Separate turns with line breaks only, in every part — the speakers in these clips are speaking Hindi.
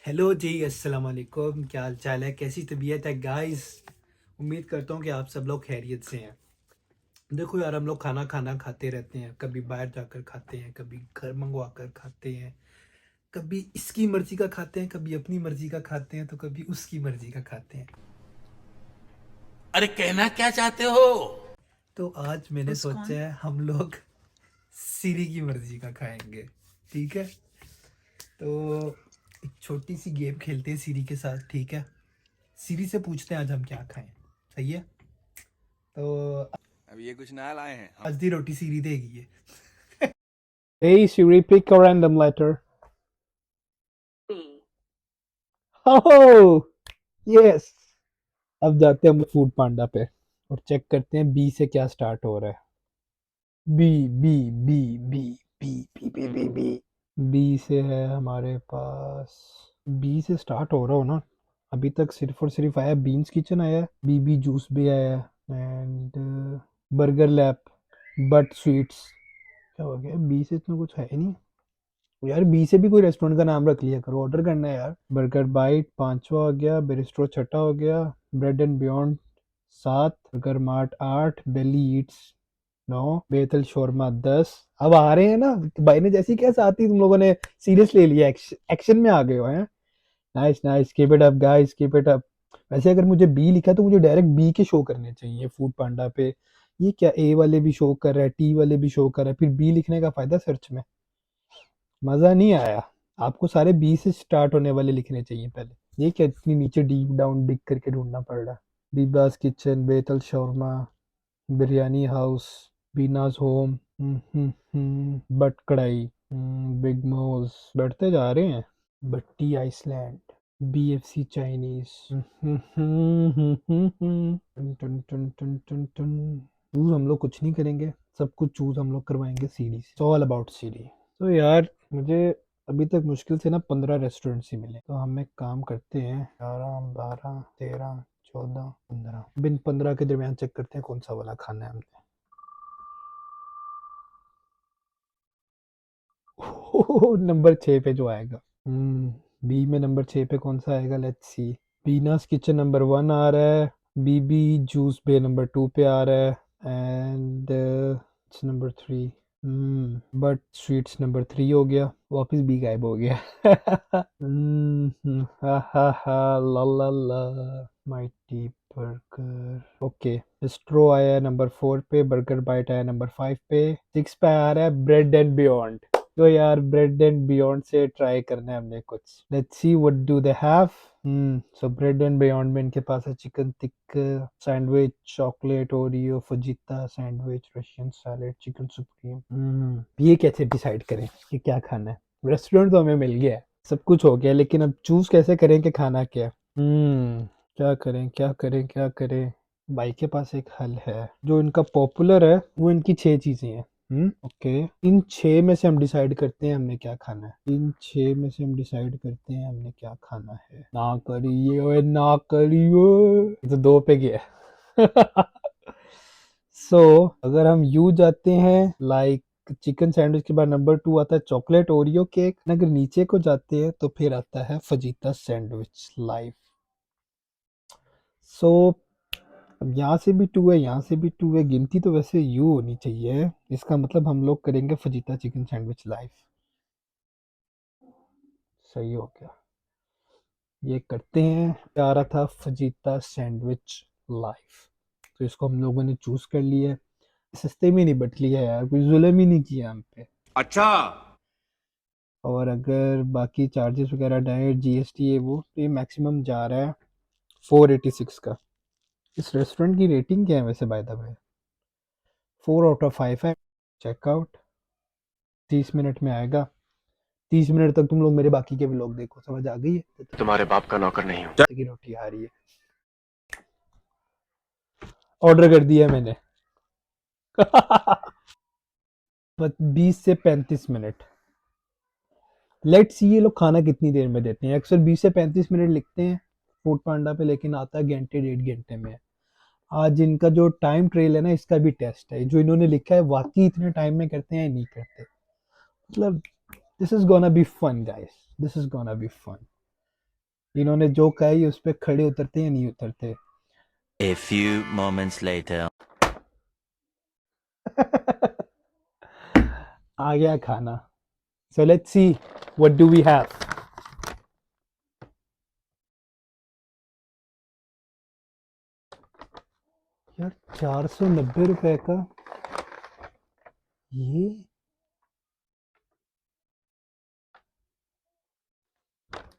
हेलो जी, अस्सलाम वालेकुम। क्या हाल चाल है, कैसी तबीयत है गाइस। उम्मीद करता हूँ कि आप सब लोग खैरियत से हैं। देखो यार, हम लोग खाना खाना खाते रहते हैं, कभी बाहर जाकर खाते हैं, कभी घर मंगवा कर खाते हैं, कभी इसकी मर्जी का खाते हैं, कभी अपनी मर्जी का खाते हैं, तो कभी उसकी मर्जी का खाते हैं।
अरे कहना क्या चाहते हो?
तो आज मैंने
उसकौन
सोचा है हम लोग सीरी की मर्जी का खाएंगे। ठीक है, तो एक छोटी सी गेम खेलते हैं सीरी के साथ। ठीक है, सीरी से पूछते हैं आज हम क्या खाएं। सही है, तो
अब ये कुछ नया लाए हैं हम।
आज दी रोटी सीरी देगी ये।
Hey Siri, pick a random letter.
B.
Oh, yes. अब जाते हैं हम फूड पांडा पे और चेक करते हैं बी से क्या स्टार्ट हो रहा है। B B B B B B B B B B से है हमारे पास। बी से स्टार्ट हो रहा हो ना। अभी तक सिर्फ और सिर्फ आया बीन्स किचन आया है, बीबी जूस भी आया है and burger lab, but sweets. क्या हो गया, बी से इतना कुछ है ही नहीं यार। बी से भी कोई रेस्टोरेंट का नाम रख लिया करो, ऑर्डर करना है यार। बर्गर बाइट पांचवा हो गया, बिस्ट्रो छठा हो गया, ब्रेड एंड बियॉन्ड सात, बर्गर मार्ट आठ, बेली ईट्स नौ, बेतल शोरमा 10। अब आ रहे हैं ना। भाई ने जैसी कैसे आती तुम लोगों ने सीरियस ले लिया, एक्शन में आ गए हो हैं। Nice nice, keep it up guys, keep it up. वैसे अगर मुझे बी लिखा तो मुझे डायरेक्ट बी के शो करने चाहिए फूड पांडा पे। ये क्या, ए वाले भी शो कर रहा है, टी वाले भी शो कर रहा है, फिर बी लिखने का फायदा सर्च में। मज़ा नहीं आया। आपको सारे बी से स्टार्ट होने वाले लिखने चाहिए पहले। ये क्या इतनी नीचे डीप डाउन डिग करके ढूंढना पड़ रहा है। बीबास किचन, बेतल शौरमा, बिरयानी हाउस, बीनाज होम, बट कढ़ाई, बिग मोज। बढ़ते जा रहे हैं। बट्टी आइसलैंड, बीएफसी चाइनीज। चूज हम लोग कुछ नहीं करेंगे, सब कुछ चूज हम लोग करवाएंगे सीढ़ी से। ऑल अबाउट सीढ़ी। तो यार मुझे अभी तक मुश्किल से ना 15 रेस्टोरेंट्स ही मिले। तो हम एक काम करते हैं, 11 12 13 14 15, बिन 15 के दरमियान चेक करते हैं कौन सा वाला खाना है हमने। नंबर 6 पे जो आएगा। बी में नंबर 6 पे कौन सा आएगा, लेट्स सी। बीनास किचन नंबर 1 आ रहा है, बीबी जूस बे नंबर 2 पे आ रहा है and it's number 3। But sweets number 3 हो गया, वापस बी गायब हो गया। हा हा हा, ला ला ला। Mighty burger, okay. बिस्ट्रो आया है नंबर 4 पे, बर्गर बाइट आया नंबर 5 पे, 6 पे आ रहा है ब्रेड एंड बियॉन्ड। तो यार ब्रेड एंड बियॉन्ड से ट्राई करना है हमने कुछ। Let's see what do they have. So bread and beyond में इनके पास है chicken tikka sandwich, chocolate Oreo, fajita sandwich, Russian salad, chicken supreme. ये कैसे डिसाइड करें कि क्या खाना है। रेस्टोरेंट तो हमें मिल गया है, सब कुछ हो गया, लेकिन अब चूज कैसे करें कि खाना क्या है। क्या करें क्या करें क्या करें। भाई के पास एक हल है। जो इनका पॉपुलर है वो इनकी 6 चीजें हैं। ओके, इन 6 में से हम डिसाइड करते हैं हमने क्या खाना है। इन 6 में से हम डिसाइड करते हैं हमने क्या खाना है। ना करिए ओए, ना करिए। ये तो 2 पे गया। सो अगर हम यू जाते हैं, लाइक चिकन सैंडविच के बाद नंबर 2 आता है चॉकलेट ओरियो केक। अगर नीचे को जाते हैं तो फिर आता है फजीता सैंडविच लाइव। सो अब यहाँ से भी 2 है, यहाँ से भी 2 है, गिनती तो वैसे यू होनी चाहिए। इसका मतलब हम लोग करेंगे फजीता चिकन सैंडविच लाइव। सही हो गया, ये करते हैं। आ रहा था फजीता सैंडविच लाइव, तो इसको हम लोगों ने चूज कर लिया है। सस्ते में नहीं बट लिया यार, कोई जुल्म ही नहीं किया हम पे।
अच्छा।
और अगर बाकी चार्जेस वगैरह डाइट जीएसटी है वो, तो ये मैक्सिमम जा रहा है 486 का। इस रेस्टोरेंट की रेटिंग क्या है वैसे, बाय द वे 4/5 है। चेकआउट 30 मिनट में आएगा। 30 मिनट तक तुम लोग मेरे बाकी के व्लॉग देखो, समझ आ गई है।
तुम्हारे बाप का नौकर नहीं हूँ।
की रोटी आ रही है, ऑर्डर कर दिया मैंने। 20 से 35 मिनट। लेट्स सी ये लोग खाना कितनी देर में देते हैं। अक्सर 20 से 35 मिनट लिखते हैं फूड पांडा पे, लेकिन आता है घंटे 1.5 घंटे में। आज इनका जो टाइम ट्रेल है ना, इसका भी टेस्ट है। जो इन्होंने लिखा है वाकई इतने टाइम में करते हैं या नहीं करते। मतलब this is gonna be fun guys, this is gonna be fun. इन्होंने जो कहा है उस पे खड़े उतरते या नहीं उतरते।
A few moments later.
आ गया खाना। So let's see what do we have. यार 490 रुपए का ये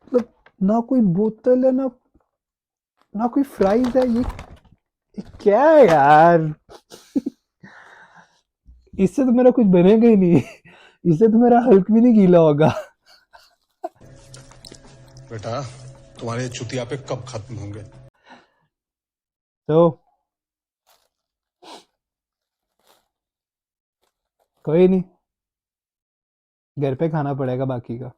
मतलब ना कोई बोतल है ना ना कोई फ्राइज है। ये क्या है यार। इससे तो मेरा कुछ बनेगा ही नहीं। इससे तो मेरा हल्क भी नहीं गीला होगा।
बेटा तुम्हारे चुतिया पे कब खत्म होंगे।
तो कोई नहीं, घर पे खाना पड़ेगा बाकी का।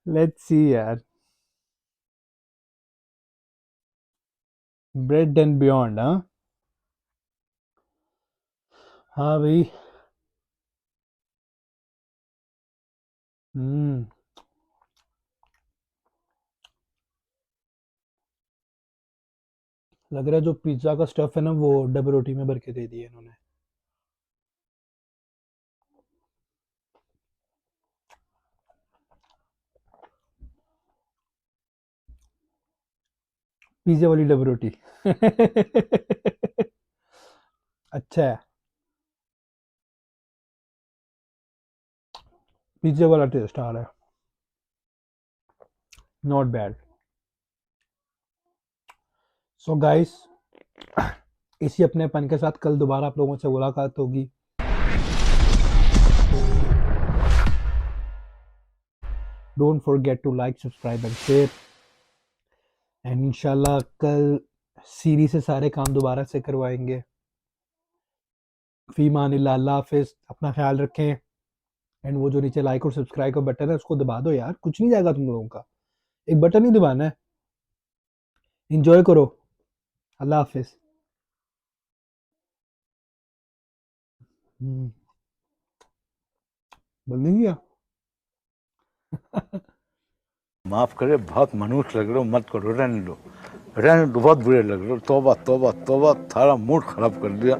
लेट्स सी यार। Bread and beyond. हाँ हाँ भाई। हम्म लग रहा है जो पिज्जा का स्टफ है ना वो डबल रोटी में भर के दे दिया इन्होंने। पिज्जा वाली डबल रोटी। अच्छा है, पिज्जा वाला टेस्ट आ रहा है। Not bad. सो गाइस, इसी अपनेपन के साथ कल दोबारा आप लोगों से मुलाकात होगी। Don't forget to like, subscribe and share. And इंशाल्लाह कल सीरी से सारे काम दोबारा से करवाएंगे। फी मानिल्लाह, अल्लाह हाफिज, अपना ख्याल रखें। एंड वो जो नीचे लाइक और सब्सक्राइब का बटन है उसको दबा दो यार, कुछ नहीं जाएगा तुम लोगों का, एक बटन ही दबाना है। इंजॉय करो। अल्लाह हाफिज। बोल नहीं गया।
माफ करे, बहुत मनुष्य लग रहे हो, मत करो, रहने दो, बहुत बुरे लग रहे हो। तौबा तौबा तौबा, थारा मूड खराब कर दिया।